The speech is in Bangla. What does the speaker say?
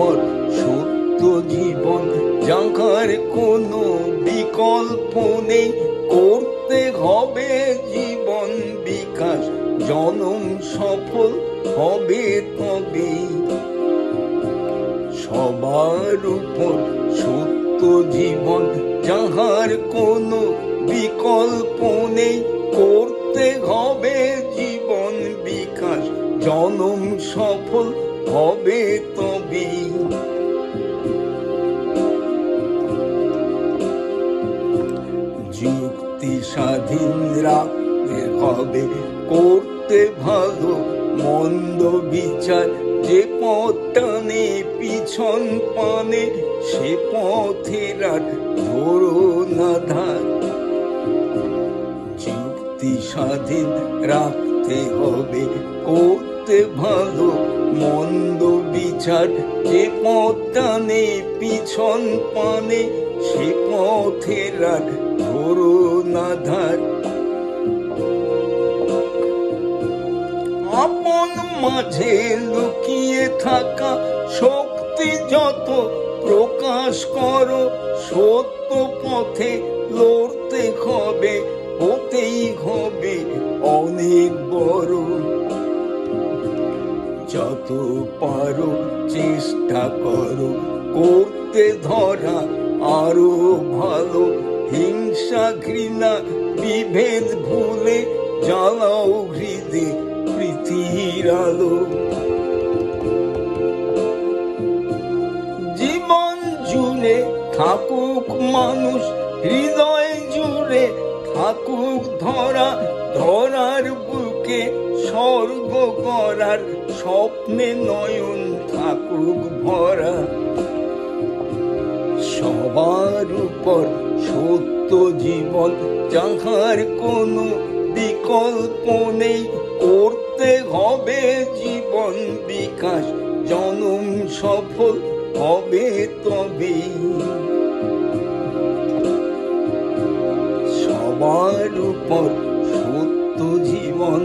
উপর সত্য জীবন যার কোনো বিকল্প নেই, করতে হবে জীবন বিকাশ, জনম সফল হবে তবে। সবার উপর সত্য জীবন যাহার কোনো বিকল্প নেই, করতে হবে জীবন বিকাশ, জনম সফল হবে তবে। যুক্তি স্বাধীন রাখতে হবে, করতে ভালো মন্দ বিচার, যে পথ টানে পিছন পানে সে পথের আর ধরো না ধার। যুক্তি স্বাধীন রাখতে হবে, করতে ভালো মন্দ বিচার, যে পথ টানে পিছন পানে সে পথের আর ধরো না ধার। আপন মাঝে লুকিয়ে থাকা শক্তি যত প্রকাশ করো, সত্য পথে লড়তে হবে, হতেই হবে অনেক বড়। যত পারো চেষ্টা করো, করতে ধরা আরো ভালো, হিংসা ঘৃণা বিভেদ ভুলে জ্বালাও হৃদে প্রীতির আলো। জীবন জুড়ে থাকুক মানুষ, হৃদয় জুড়ে থাকুক ধরা, ধরার বুকে স্বর্গ করার স্বপ্নে নয়ন থাকুক ভরা। সবার উপর সত্য জীবন যাহার কোনো বিকল্প নেই, করতে হবে জীবন বিকাশ, জনম সফল হবে তবে। সবার উপর সত্য জীবন